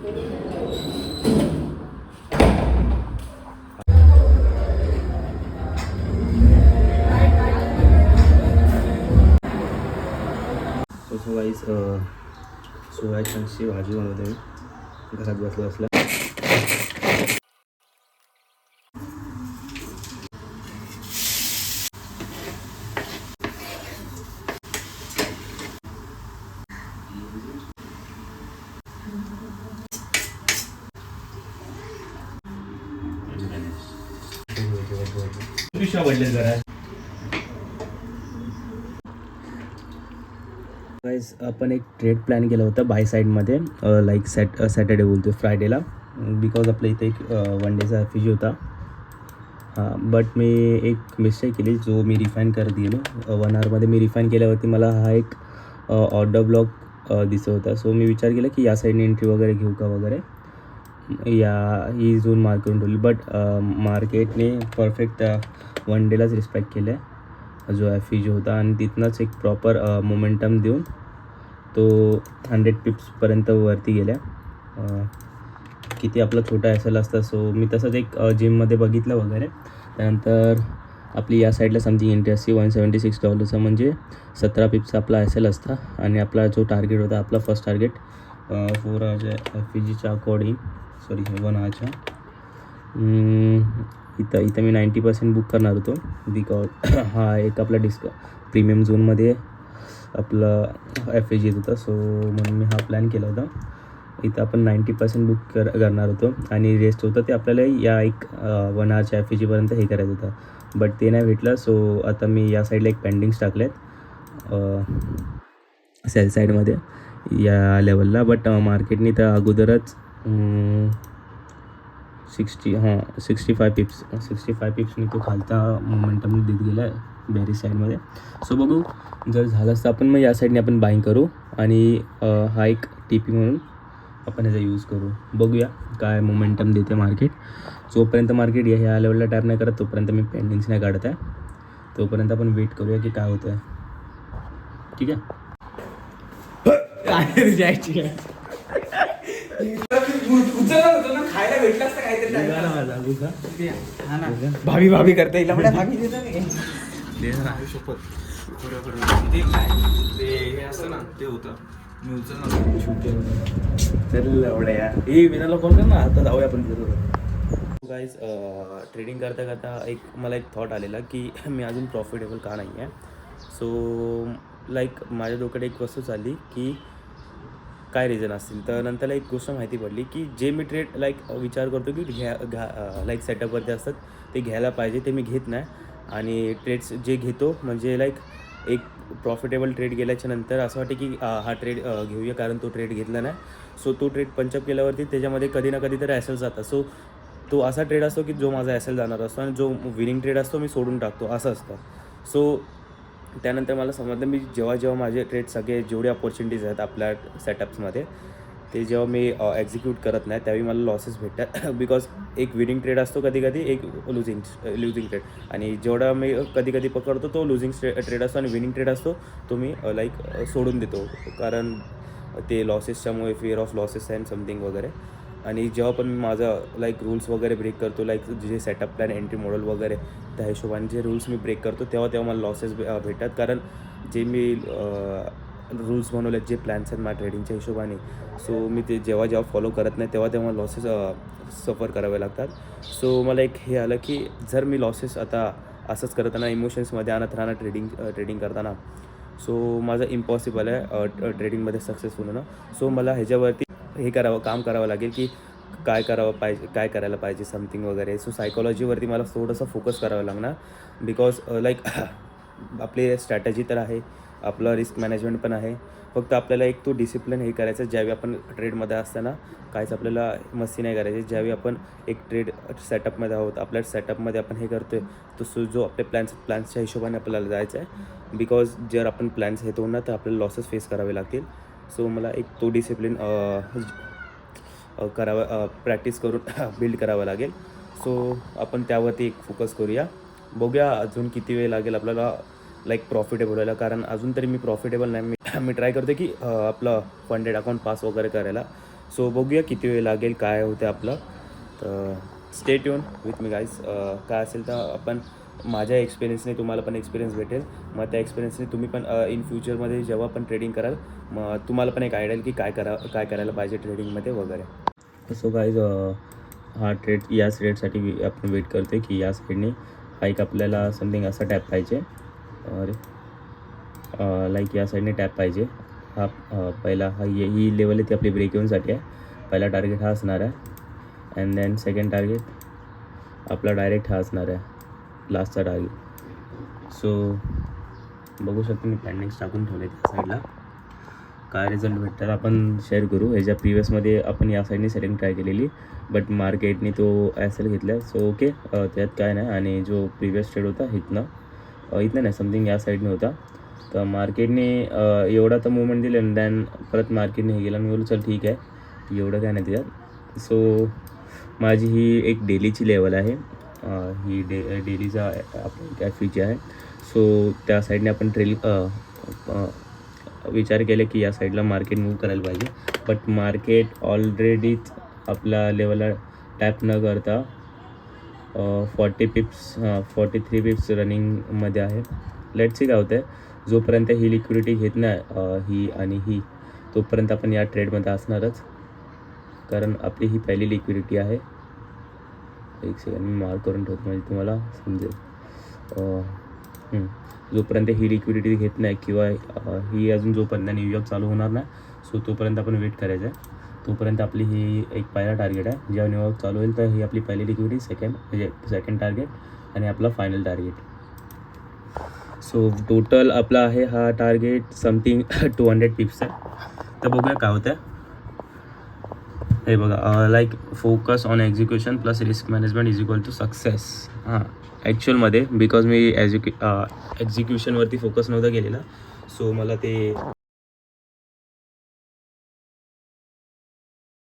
So guys सोया चंक्सची भाजी बनवते मी घरात बसल्या बसल्या. घरात गाईज आपण एक ट्रेड प्लॅन केला होता बाय साईडमध्ये, लाईक सॅटर्डे बोलतो फ्रायडेला, बिकॉज आपल्या इथे एक वन डेचा एफिजी होता. हां, बट मी एक मिस्टेक केली जो मी रिफाईन करत गेलो. 1 आवरमध्ये मी रिफाईन केल्यावरती मला हा एक ऑर्डर ब्लॉक दिसत होता. सो मी विचार केला की या साईडने एंट्री वगैरे घेऊ का वगैरे, ही झोन मार्क करून ठेवली. बट मार्केटने परफेक्ट वन डेलाच रिस्पेक्ट केलं आहे जो एफिजी होता, आणि तिथनंच एक प्रॉपर मोमेंटम देऊन तो 100 पिप्सपर्यंत वरती गेल्या. किती आपला छोटा एल असता. सो मी तसंच एक जिममध्ये बघितलं वगैरे. त्यानंतर आपली या साईडला समथिंग एंट्री असते $176, म्हणजे 17 पिप्सचा आपला एल असता. आणि आपला जो टार्गेट होता, आपला फर्स्ट टार्गेट 4 आवरच्या एफिजीच्या अकॉर्डिंग, सॉरी 1 आवरच्या, इथं मी 90% बुक करणार होतो, बिकॉज हा एक आपला प्रीमियम झोनमध्ये आपलं एफिजी येत होता. सो म्हणून मी हा प्लॅन केला होता. इथं आपण 90% बुक करणार होतो, आणि रेस्ट होतं ते आपल्याला या एक 1 आवरच्या एफिजीपर्यंत हे करायचं होतं. बट ते नाही भेटलं. सो आता मी या साईडला एक पेंडिंग्स टाकले आहेत सेल साईडमध्ये या लेवलला. बट मार्केटने तर अगोदरच 65 पिप्सनी तो खालता मोमेंटम देत गेला आहे बॅरिज साईडमध्ये. सो बघू, जर झालं असतं आपण मग या साईडने आपण बाईंग करू, आणि हा एक TP म्हणून आपण ह्याचा यूज करू. बघूया काय मोमेंटम देते मार्केट. जोपर्यंत मार्केट ह्या लेवलला टॅप नाही करत तोपर्यंत मी पेंडिंग्स नाही काढत आहे. तोपर्यंत आपण वेट करूया की काय होतं आहे. ठीक आहे. खायला भेटलं असतं काहीतरी. भाभी भाभी करता येईल भाभी देतो ते हे असतं ना, ते होतं मी विनाला कॉल कर ना, आता जाऊया आपण. गाईज ट्रेडिंग करता करता मला एक थॉट आलेला की मी अजून प्रॉफिटेबल का नाही आहे. सो लाईक माझ्या डोक्यात एक वस्तू चालली की काय रिझन असतील. तर नंतर एक गोष्ट माहिती पडली की जे मी ट्रेड लाईक विचार करतो की लाईक सेटअपवरती असतात ते घ्यायला पाहिजे, ते मी घेत नाही. आणि ट्रेड्स जे घेतो म्हणजे लाईक एक प्रॉफिटेबल ट्रेड गेल्याच्या नंतर असं वाटते की हा ट्रेड घेऊया, कारण तो ट्रेड घेतला नाही. सो तो ट्रेड पंचअप केल्यावरती त्याच्यामध्ये कधी ना कधी तर एल जातात. सो तो असा ट्रेड असतो की जो माझा एल जाणार असतो, आणि जो विनिंग ट्रेड असतो मी सोडून टाकतो, असं असतं. सो त्यानंतर मला समजलं मी जेव्हा माझे ट्रेड सगळे जेवढे अपॉर्च्युनिटीज आहेत आपल्या सेटअप्समध्ये ते जेव्हा मी एक्झिक्यूट करत नाही त्यावेळी मला लॉसेस भेटतात. बिकॉज एक विनिंग ट्रेड असतो कधी कधी, एक लुझिंग ट्रेड. आणि जेवढा मी कधी पकडतो तो लुझिंग ट्रेड असतो, आणि विनिंग ट्रेड असतो तो मी लाईक सोडून देतो, कारण ते लॉसेसच्यामुळे fear of losses and something वगैरे. आणि जेव्हा पण मी माझं लाईक रूल्स वगैरे ब्रेक करतो, लाईक जे सेटअप प्लॅन एंट्री मॉडेल वगैरे त्या हिशोबाने जे रूल्स मी ब्रेक करतो तेव्हा मला लॉसेस भेटतात. कारण जे मी रूल्स बनवले जे प्लॅन्स आहेत माझ्या ट्रेडिंगच्या हिशोबाने, सो मी ते जेव्हा फॉलो करत नाही तेव्हा लॉसेस सफर करावे लागतात. सो मला एक हे आलं की जर मी लॉसेस आता असंच करताना इमोशन्समध्ये आणत राहणार ट्रेडिंग करताना, सो माझं इम्पॉसिबल आहे ट्रेडिंगमध्ये सक्सेसफुल होणं. सो मला ह्याच्यावरती काम करावं लागेल की काय करायला पाहिजे समथिंग वगैरे. सो सायकॉलॉजीवरती मला थोडंसं फोकस करावं लागणार, बिकॉज लाईक आपली स्ट्रॅटजी तर आहे, आपलं रिस्क मॅनेजमेंट पण आहे. फक्त आपल्याला एक तो डिसिप्लिन हे करायचं ज्यावेळी आपण ट्रेडमध्ये असताना काहीच आपल्याला मस्ती नाही करायची. ज्यावेळी आपण एक ट्रेड सेटअपमध्ये आहोत, आपल्या सेटअपमध्ये आपण हे करतो आहे तो जो आपले प्लॅन्सच्या हिशोबाने आपल्याला जायचं आहे. बिकॉज जर आपण प्लॅन्स हे होणार तर आपल्याला लॉसेस फेस करावे लागतील. सो मला एक तो डिसिप्लिन प्रॅक्टिस करून बिल्ड करावं लागेल. सो आपण त्यावरती एक फोकस करूया. बघूया अजून किती वेळ लागेल आपल्याला लाईक प्रॉफिटेबल व्हायला, कारण अजून तरी मी प्रॉफिटेबल नाही. मी ट्राय करतो की आपलं फंडेड अकाउंट पास वगैरे करायला. सो बघूया किती वेळ लागेल, काय होतं आपलं. तर stay tune with me guys. काय असेल तर आपण माझ्या एक्सपिरियन्सने तुम्हाला पण एक्सपिरियन्स भेटेल. मग त्या एक्सपिरियन्सने तुम्ही पण इन फ्युचरमध्ये जेव्हा पण ट्रेडिंग कराल मग तुम्हाला पण एक आयडिया येईल की काय करायला पाहिजे ट्रेडिंगमध्ये वगैरे. सो गाईज हा ट्रेड याच ट्रेडसाठी आपण वेट करतो की या साईडने लाईक आपल्याला समथिंग असा टॅप पाहिजे. अरे लाईक या साईडने टॅप पाहिजे. हा पहिला ही लेवल आहे ती आपली ब्रेक इव्हनसाठी आहे. पहिला टार्गेट हा असणार आहे अँड देन सेकंड टार्गेट आपला डायरेक्ट हा असणार आहे लास्टचा टार्गेट. सो बघू शकतो मी पेंडिंग्स टाकून ठेवले त्या साईडला. काय रिझल्ट भेटतात आपण शेअर करू. ह्याच्या प्रिवियसमध्ये आपण या साईडने सेटिंग ट्राय केलेली बट मार्केटने तो ॲसेल घेतला. सो ओके त्यात काय नाही. आणि जो प्रिवियस ट्रेड होता इथनं नाही समथिंग या साईडने होता. तर मार्केटने एवढा तर मुवमेंट दिले आणि दॅन परत मार्केटने हे गेलं. मी बोलू चल ठीक आहे एवढं काय नाही त्याच्यात. सो माझी ही एक डेलीची लेवल आहे. ही डेलीचा आपली कॅफीची आहे. सो त्या साईडने आपण विचार केले की या साईडला मार्केट मूव्ह करायला पाहिजे. बट मार्केट ऑलरेडीच आपल्या लेवलला टॅप न करता 43 पिप्स रनिंगमध्ये आहे. लेट्स सी काय होतं आहे. जोपर्यंत ही लिक्विडिटी घेत नाही ही आणि ही तोपर्यंत आपण या ट्रेडमध्ये असणारच, कारण आपली ही पहिली लिक्विडिटी आहे. एक सेकंड मी मार्क करून ठेवतो म्हणजे तुम्हाला समजेल. जोपर्यंत ही लिक्विडिटी घेत नाही किंवा ही अजून जोपर्यंत न्यूयॉर्क चालू होणार नाही सो तोपर्यंत आपण वेट करायचं आहे. तोपर्यंत आपली ही एक पहिला टार्गेट आहे. जेव्हा न्यूयॉर्क चालू होईल तर ही आपली पहिली लिक्विडिटी सेकंड टार्गेट आणि आपला फायनल टार्गेट. सो टोटल आपला आहे हा टार्गेट समथिंग 200 पिप्स आहे. तर बघूया काय होतं आहे. हे बघा like focus on execution plus risk management is equal to success. हां ॲक्च्युअलमध्ये बिकॉज मी एक्झिक्युशनवरती फोकस नव्हता केलेला सो मला ते